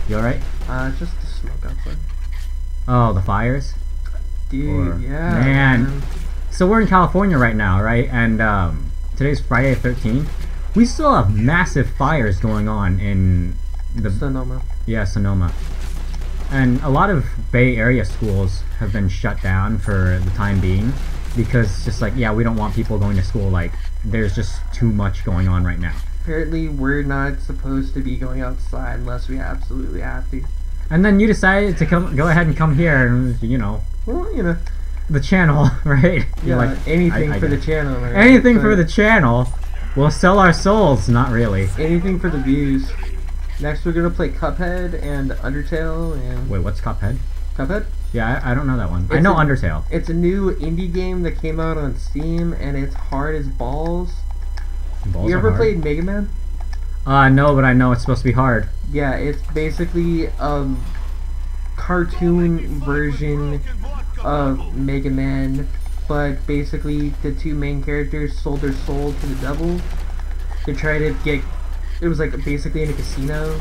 You alright? Just the smoke outside. Oh, the fires? Dude, yeah. Man. So we're in California right now, right? And today's Friday the 13th. We still have massive fires going on in the... Sonoma. Yeah, Sonoma. And a lot of Bay Area schools have been shut down for the time being. Because it's just like, yeah, we don't want people going to school. Like, there's just too much going on right now. Apparently, we're not supposed to be going outside unless we absolutely have to. And then you decided to go ahead and come here and, you know... Well, you know... The channel, right? Yeah, like, anything for the channel, right? Anything for the channel. We'll sell our souls. Not really. Anything for the views. Next, we're gonna play Cuphead and Undertale and... Wait, what's Cuphead? Cuphead? Yeah, I don't know that one. I know Undertale. It's a new indie game that came out on Steam, and it's hard as balls. You ever played Mega Man? No, but I know it's supposed to be hard. Yeah, it's basically a cartoon version of Mega Man, but basically the two main characters sold their soul to the devil to try to get... It was like basically in a casino.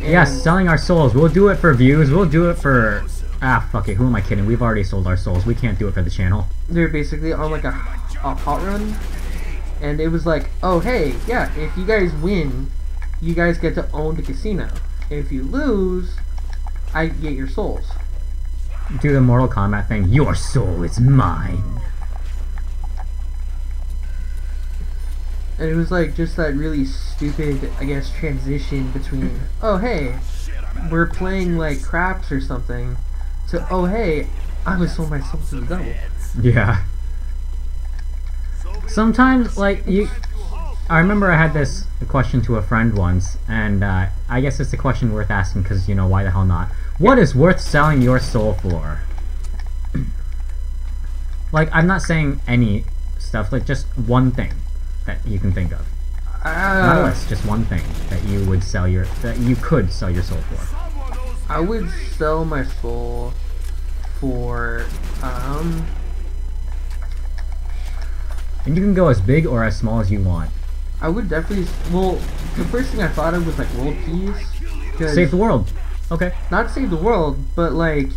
Yes, selling our souls. We'll do it for views. We'll do it for... Ah, fuck it. Who am I kidding? We've already sold our souls. We can't do it for the channel. They're basically on like a hot run. And it was like, oh hey, yeah, if you guys win, you guys get to own the casino. And if you lose, I get your souls. Do the Mortal Kombat thing. Your soul is mine. And it was like just that really stupid, I guess, transition between, oh hey, we're playing like craps or something, to, oh hey, I was sold my soul to the devil. Yeah. Sometimes, like, I remember I had this question to a friend once, and I guess it's a question worth asking because, you know, why the hell not? What is worth selling your soul for? Like, I'm not saying any stuff, like, just one thing that you can think of. Not less, just one thing that you would sell that you could sell your soul for. I would sell my soul for, And you can go as big or as small as you want. I would definitely... Well, the first thing I thought of was, like, world peace. Save the world. Okay. Not save the world, but, like,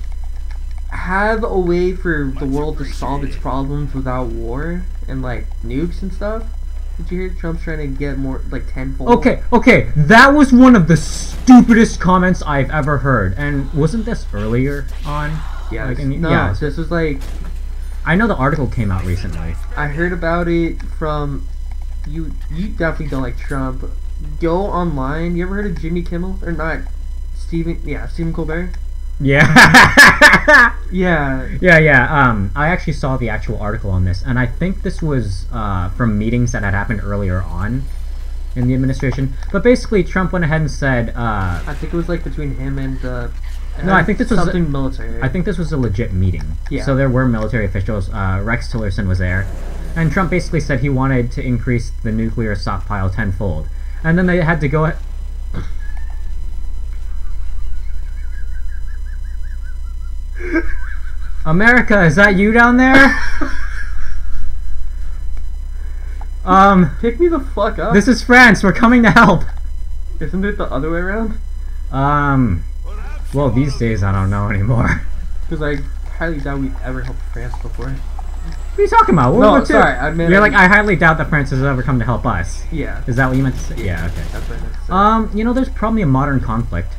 have a way for the world to solve its problems without war and, like, nukes and stuff. Did you hear Trump's trying to get more, like, tenfold? Okay. That was one of the stupidest comments I've ever heard. And wasn't this earlier on? Yeah. Like, no, this was, like... I know the article came out recently. I heard about it from... You definitely don't like Trump. Go online. You ever heard of Jimmy Kimmel? Or not? Stephen Colbert? Yeah. Yeah. Yeah. I actually saw the actual article on this, and I think this was from meetings that had happened earlier on in the administration. But basically, Trump went ahead and said... I think it was, like, between him and... No, I think this was something military. I think this was a legit meeting. Yeah. So there were military officials. Rex Tillerson was there, and Trump basically said he wanted to increase the nuclear stockpile tenfold, and then they had to go. America, is that you down there? Pick me the fuck up. This is France. We're coming to help. Isn't it the other way around? Well, these days I don't know anymore. Because I highly doubt we've ever helped France before. What are you talking about? No, sorry, I meant... You're like, I highly doubt that France has ever come to help us. Yeah. Is that what you meant to say? Yeah, okay. That's what I meant to say. You know, there's probably a modern conflict.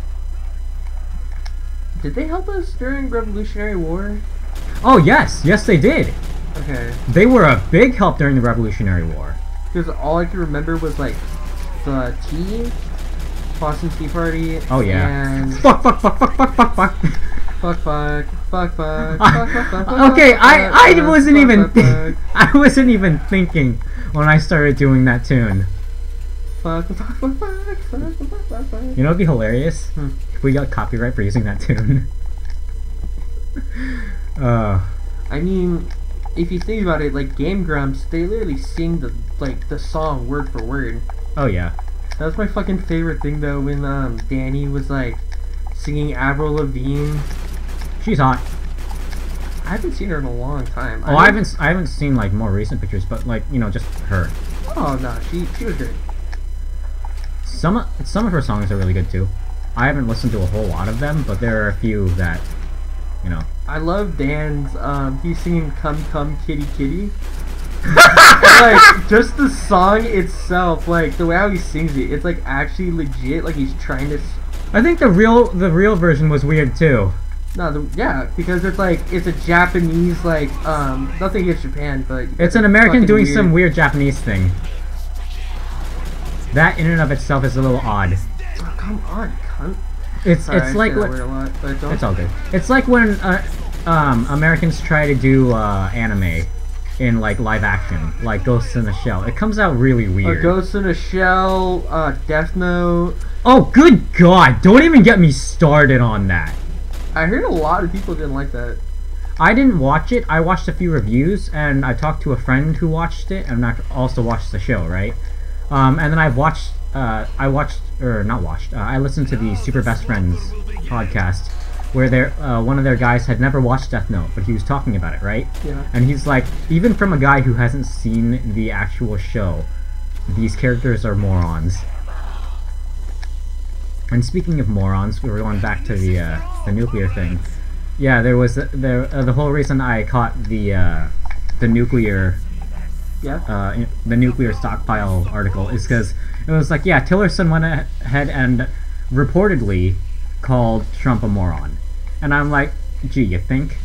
Did they help us during Revolutionary War? Oh, yes. Yes, they did. Okay. They were a big help during the Revolutionary War. Because all I can remember was, like, the tea... Boston Tea Party. Oh yeah. And fuck. Okay, I wasn't even. I wasn't even thinking when I started doing that tune. You know, it'd be hilarious if we got copyright for using that tune. I mean, if you think about it, like Game Grumps, they literally sing the song word for word. Oh yeah. That's my fucking favorite thing though, when Danny was like singing Avril Lavigne. She's hot. I haven't seen her in a long time. Oh, I haven't seen like more recent pictures, but like, you know, just her. Oh no, she was great. Some of her songs are really good too. I haven't listened to a whole lot of them, but there are a few that, you know. I love Dan's. He's singing "Come Come Kitty Kitty." Like just the song itself, like the way how he sings it, it's like actually legit. Like he's trying to. I think the real version was weird too. No, yeah, because it's like it's a Japanese like nothing against Japan, but it's an American doing weird. some weird Japanese thing. That in and of itself is a little odd. Oh, come on, cunt. It's like what, a lot, but it's all good. It's like when Americans try to do anime in like live action, like Ghost in the Shell. It comes out really weird. Ghost in the Shell, Death Note. Oh, good God! Don't even get me started on that. I heard a lot of people didn't like that. I didn't watch it. I watched a few reviews, and I talked to a friend who watched it, and also watched the show, right? And then I listened to the Super Best Friends podcast, where one of their guys had never watched Death Note, but he was talking about it, right? Yeah. And he's like, even from a guy who hasn't seen the actual show, these characters are morons. And speaking of morons, we were going back to the nuclear thing. Yeah, there was the whole reason I caught the nuclear. Yeah. The nuclear stockpile article is because it was like, yeah, Tillerson went ahead and reportedly called Trump a moron, and I'm like, gee, you think?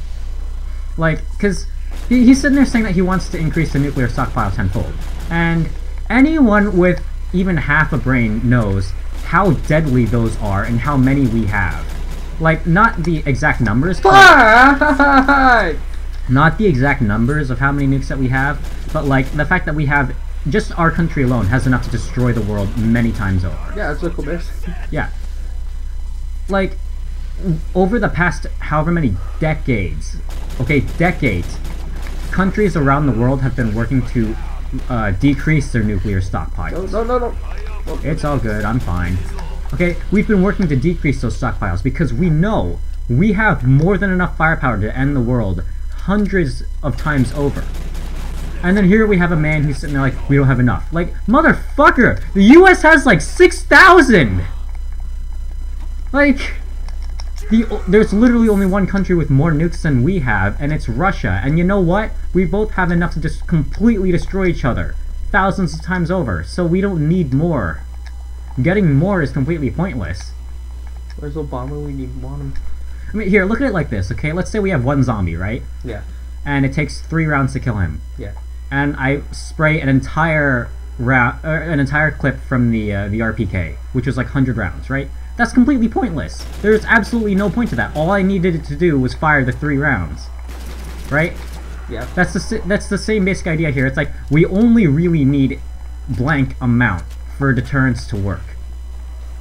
Like, because he's sitting there saying that he wants to increase the nuclear stockpile tenfold, and anyone with even half a brain knows how deadly those are and how many we have. Like, not the exact numbers. Not the exact numbers of how many nukes that we have, but like the fact that we have, just our country alone has enough to destroy the world many times over. Yeah, that's what cool is. Yeah. Like, over the past however many decades, countries around the world have been working to decrease their nuclear stockpiles. No. It's all good, I'm fine. Okay, we've been working to decrease those stockpiles because we know we have more than enough firepower to end the world hundreds of times over. And then here we have a man who's sitting there like, we don't have enough. Like, motherfucker! The US has like 6,000! Like, there's literally only one country with more nukes than we have, and it's Russia. And you know what? We both have enough to just completely destroy each other thousands of times over, so we don't need more. Getting more is completely pointless. Where's Obama? We need one. I mean, here, look at it like this, okay? Let's say we have one zombie, right? Yeah. And it takes 3 rounds to kill him. Yeah. And I spray an entire clip from the RPK, which was like 100 rounds, right? That's completely pointless. There's absolutely no point to that. All I needed it to do was fire the 3 rounds, right? Yeah. That's the same basic idea here. It's like we only really need blank amount for deterrence to work,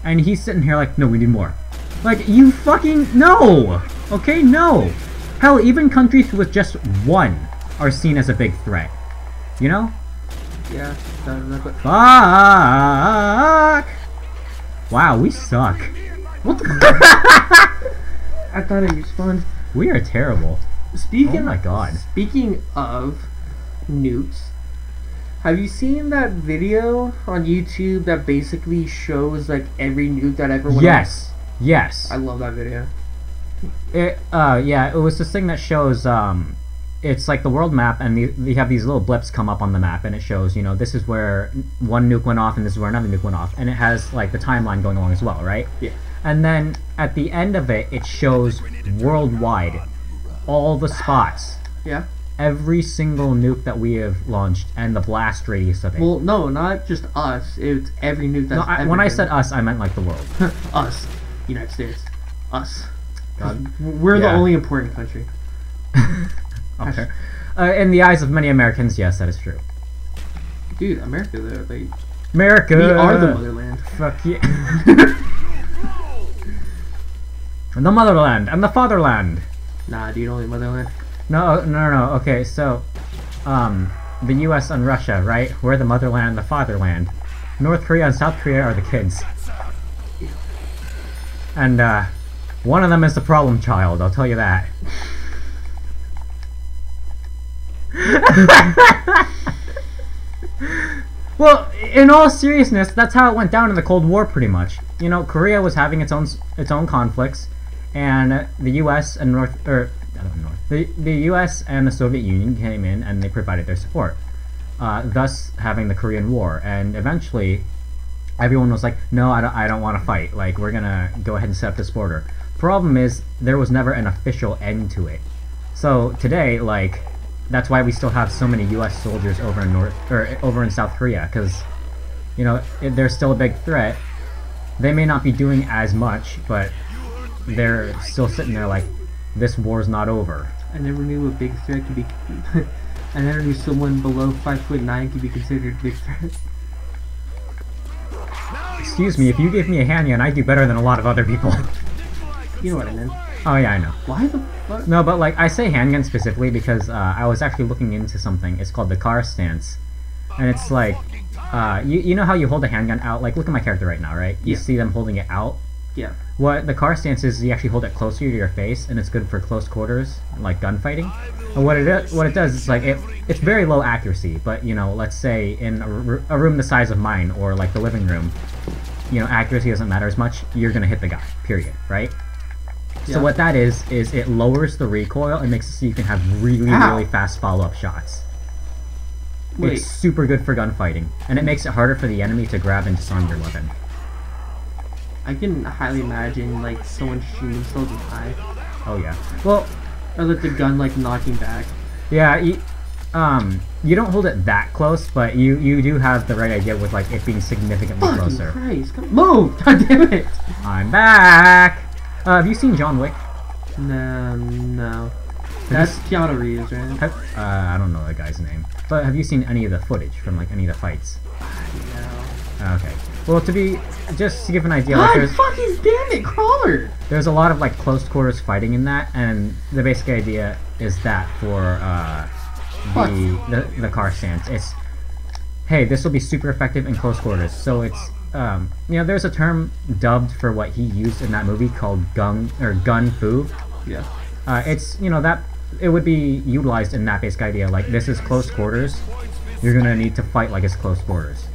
and he's sitting here like, no, we need more. Like, you fucking no. Okay, no. Hell, even countries with just 1 are seen as a big threat. You know? Yeah. Fuck! Wow, we suck. What the? I thought it was fun. We are terrible. Speaking. Oh my god. Speaking of nukes, have you seen that video on YouTube that basically shows like every nuke that ever went Yes. off? Yes. I love that video. Yeah, it was this thing that shows, it's like the world map, and you have these little blips come up on the map, and it shows, you know, this is where one nuke went off, and this is where another nuke went off, and it has, like, the timeline going along as well, right? Yeah. And then, at the end of it, it shows worldwide all the spots. Yeah. Every single nuke that we have launched, and the blast radius of it. Well, no, not just us. It's every nuke that's ever when I been. said us, I meant, like, the world. Us. United States. Us. God. We're the only important country. Okay. In the eyes of many Americans, yes, that is true. Dude, America, though, America! we are the motherland. Fuck yeah. The motherland and the fatherland. Nah, dude, only motherland. No. Okay, so, the U.S. and Russia, right? We're the motherland and the fatherland. North Korea and South Korea are the kids. And, one of them is the problem child, I'll tell you that. Well, in all seriousness, that's how it went down in the Cold War, pretty much. You know, Korea was having its own conflicts, and the U.S. and the U.S. and the Soviet Union came in and they provided their support, thus having the Korean War. And eventually, everyone was like, "No, I don't want to fight. Like, we're gonna go ahead and set up this border." Problem is, there was never an official end to it. So today, like, that's why we still have so many U.S. soldiers over in South Korea, because, you know, they're still a big threat. They may not be doing as much, but they're still sitting there like, this war's not over. I never knew a big threat could be. I never knew someone below 5'9" could be considered a big threat. Excuse me, if you give me a handgun, I do better than a lot of other people. You know what I meant. Oh yeah, I know. Why the fuck? No, but like, I say handgun specifically because I was actually looking into something. It's called the car stance. And it's like, you know how you hold a handgun out? Like, look at my character right now, right? You see them holding it out? Yeah. What the car stance is, you actually hold it closer to your face, and it's good for close quarters, like gunfighting. And what it does is, like, it's very low accuracy, but, you know, let's say in a room the size of mine, or like the living room, you know, accuracy doesn't matter as much, you're gonna hit the guy, period, right? So what that is it lowers the recoil and makes it so you can have really fast follow-up shots. Wait. It's super good for gunfighting, and it makes it harder for the enemy to grab and disarm your weapon. I can highly imagine, like, someone shooting themselves in the eye. Oh yeah. Well, or like the gun, like, knocking back. Yeah, you don't hold it that close, but you do have the right idea with, like, it being significantly closer. Christ, move! God damn it! I'm back! Have you seen John Wick? No. That's Keanu Reeves, right? I don't know the guy's name. But have you seen any of the footage from, like, any of the fights? No. Okay. Well, just to give an idea, God, like, fucking damn it, Crawler! there's a lot of, like, close quarters fighting in that, and the basic idea is that for, the car stance. It's, hey, this will be super effective in close quarters. So it's, you know, there's a term dubbed for what he used in that movie called gun fu. Yeah. It's, you know, that it would be utilized in that basic idea. Like, this is close quarters. You're gonna need to fight like it's close quarters.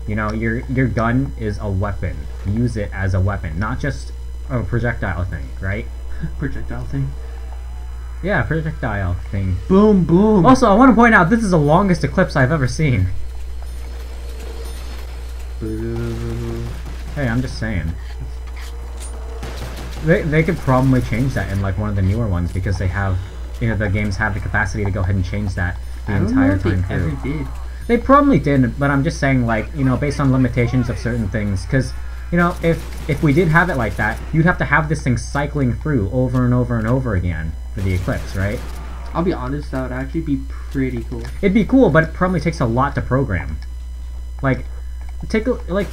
You know, your gun is a weapon. Use it as a weapon, not just a projectile thing, right? Projectile thing? Yeah, projectile thing. Boom, boom. Also, I want to point out, this is the longest eclipse I've ever seen. Hey, I'm just saying. They could probably change that in, like, one of the newer ones, because they have, you know, the games have the capacity to go ahead and change that the entire time through. Ever did. They probably did, but I'm just saying, like, you know, based on limitations of certain things, because, you know, if we did have it like that, you'd have to have this thing cycling through over and over and over again for the eclipse, right? I'll be honest, that would actually be pretty cool. It'd be cool, but it probably takes a lot to program. Like, think of, like,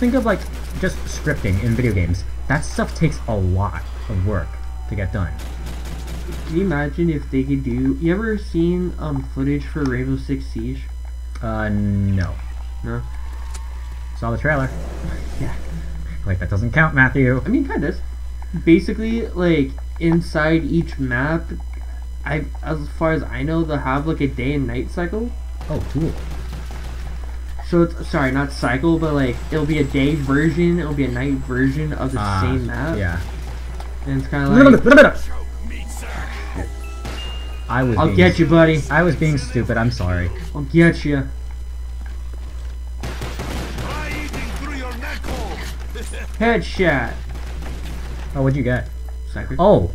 just scripting in video games. That stuff takes a lot of work to get done. Can you imagine if they could do... You ever seen footage for Rainbow Six Siege? No. No? Saw the trailer. Yeah. Like, that doesn't count, Matthew. I mean, kind of. Basically, like, inside each map, as far as I know, they'll have, like, a day and night cycle. Oh, cool. So it's, sorry, not cycle, but, like, it'll be a day version, it'll be a night version of the same map. Yeah. And it's kind of like... I'll get you, buddy. I was being stupid, I'm sorry. I'll get you. Headshot. Oh, what'd you get? Second. Oh!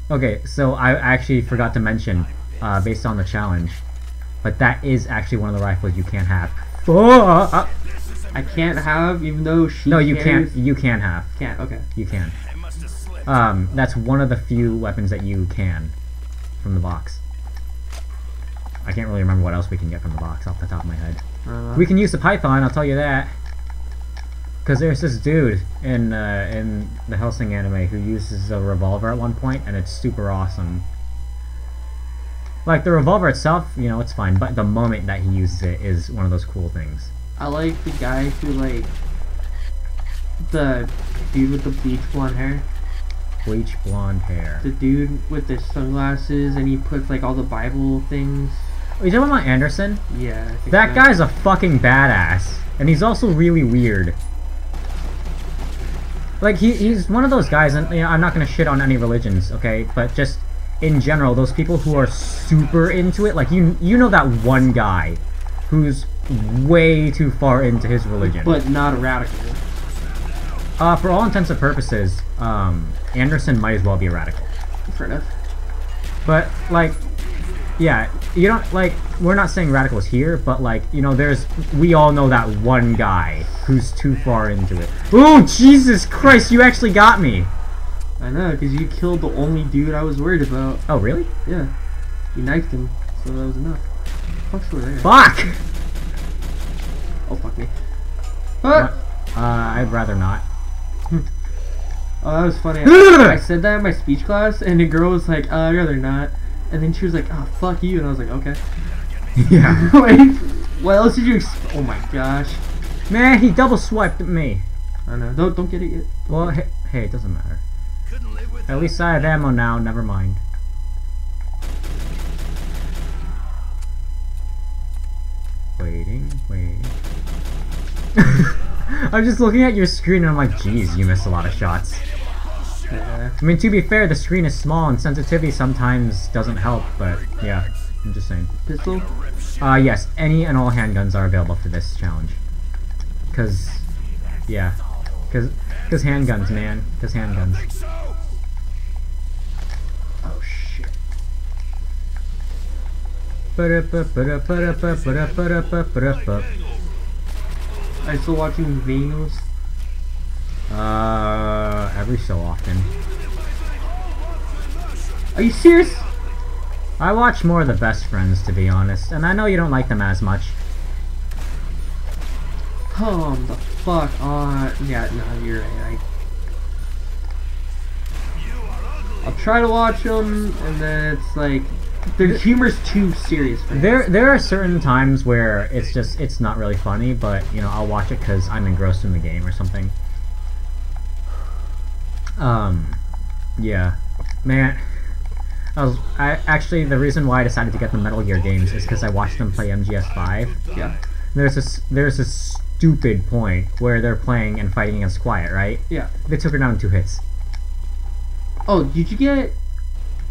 Okay, so I actually forgot to mention, based on the challenge, but that is actually one of the rifles you can't have. I can't have, even though she No, you can't. You can have. Can't, okay. You can. That's one of the few weapons that you can from the box. I can't really remember what else we can get from the box off the top of my head. We can use the Python, I'll tell you that. Because there's this dude in the Hellsing anime who uses a revolver at one point, and it's super awesome. Like, the revolver itself, you know, it's fine, but the moment that he uses it is one of those cool things. I like the guy who, like, the dude with the bleach blonde hair. Bleach blonde hair. The dude with the sunglasses, and he puts, like, all the Bible things. Are you talking about Anderson? Yeah, I think That so. guy's a fucking badass. And he's also really weird. Like, he's one of those guys, and you know, I'm not gonna shit on any religions, okay? But just, in general, those people who are super into it, like, you know that one guy who's way too far into his religion. But not a radical. For all intents and purposes, Anderson might as well be a radical. Fair enough. But, like, yeah, you don't, like, we're not saying radicals here, but, like, you know, we all know that one guy who's too far into it. Oh, Jesus Christ, you actually got me! I know, because you killed the only dude I was worried about. Oh, really? Yeah. You knifed him, so that was enough. Fuck's over there. Fuck! Oh, fuck me. Ah! I'd rather not. Oh, that was funny. I said that in my speech class, and the girl was like, I'd rather not. And then she was like, oh, fuck you. And I was like, okay. Yeah. Like, what else did you oh my gosh. Man, he double swiped at me. I know. Don't get it yet. Well, hey, it doesn't matter. At least I have ammo now, never mind. Waiting. I'm just looking at your screen and I'm like, geez, you missed a lot of shots. Yeah. I mean, to be fair, the screen is small and sensitivity sometimes doesn't help, but yeah, I'm just saying. Pistol? Yes, any and all handguns are available for this challenge. Cause handguns, man. Cause handguns. Oh shit. Are you still watching Venus? Every so often. Are you serious? I watch more of the Best Friends, to be honest, and I know you don't like them as much. Come the fuck on. Yeah, no, you're right. I'll try to watch them, and then it's like their humor's too serious for me. There are certain times where it's not really funny, but you know I'll watch it because I'm engrossed in the game or something. Yeah, man. I actually the reason why I decided to get the Metal Gear games is because I watched them play MGS5. Yeah. There's this stupid point where they're playing and fighting against Quiet, right? Yeah. They took her down in 2 hits. Oh, did you get?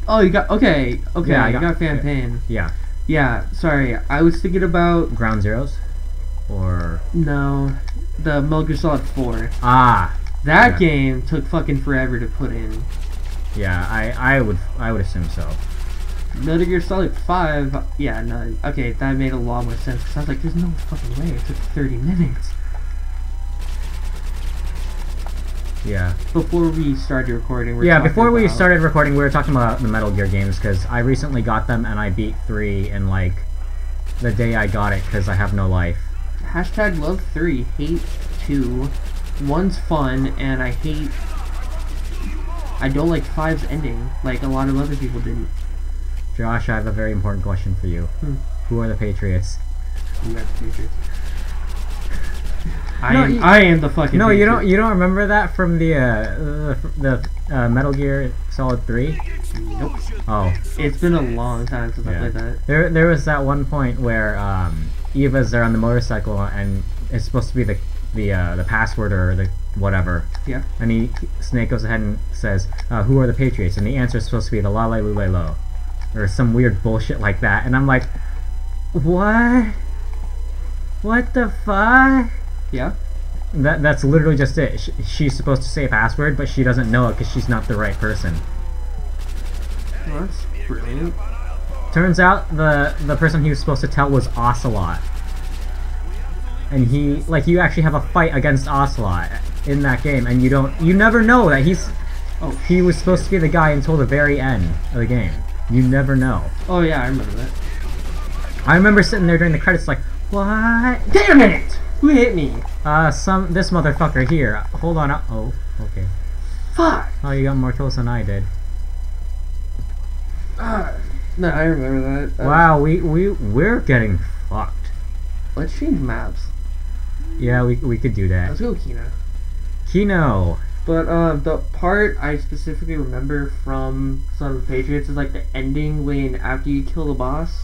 Oh, you got okay. Yeah, you got Fan Pain. Yeah. Yeah. Sorry, I was thinking about Ground Zeroes, or no, the Metal Gear Solid 4. ah. That Yeah. game took fucking forever to put in. Yeah, I would assume so. Metal Gear Solid 5, yeah, no, okay, that made a lot more sense, because I was like, there's no fucking way, it took 30 minutes. Yeah. Before we started recording, Before we started recording, we were talking about the Metal Gear games, because I recently got them, and I beat 3 in, like, the day I got it, because I have no life. Hashtag love 3, hate 2, 1's fun, and I don't like 5's ending, like a lot of other people didn't. Josh, I have a very important question for you. Who are the Patriots? You got the Patriots. I am the fucking No, Patriot. you don't remember that from the Metal Gear Solid 3? Nope. Oh. It's been a long time since I played that. There was that one point where Eva's there on the motorcycle and it's supposed to be the password or the whatever. Yeah. And Snake goes ahead and says, "Who are the Patriots?" And the answer is supposed to be the La Le Lule Lo, or some weird bullshit like that. And I'm like, what? What the fuck? Yeah. That's literally just it. She's supposed to say a password, but she doesn't know it because she's not the right person. Well, that's brilliant. Turns out the person he was supposed to tell was Ocelot. And you actually have a fight against Ocelot in that game, and you never know that he was supposed to be the guy until the very end of the game. You never know. Oh yeah, I remember that. I remember sitting there during the credits like, what? Damn it! Who hit me? This motherfucker here. Hold on. Oh, okay. Fuck! Oh, you got more kills than I did. No, I remember that. Wow, we're getting fucked. Let's change maps. Yeah, we could do that. Let's go Kino. Kino. But the part I specifically remember from Son of the Patriots is like the ending when after you kill the boss.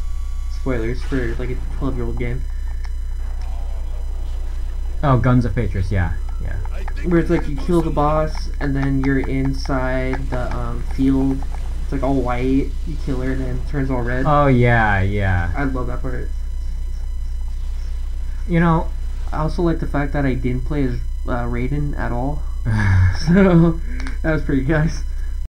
It's spoilers for like a 12-year-old game. Oh, Guns of Fatrus, yeah. Where it's like you kill the boss and then you're inside the field. It's like all white. You kill her and then it turns all red. Oh, yeah. I love that part. You know, I also like the fact that I didn't play as Raiden at all. So that was pretty nice.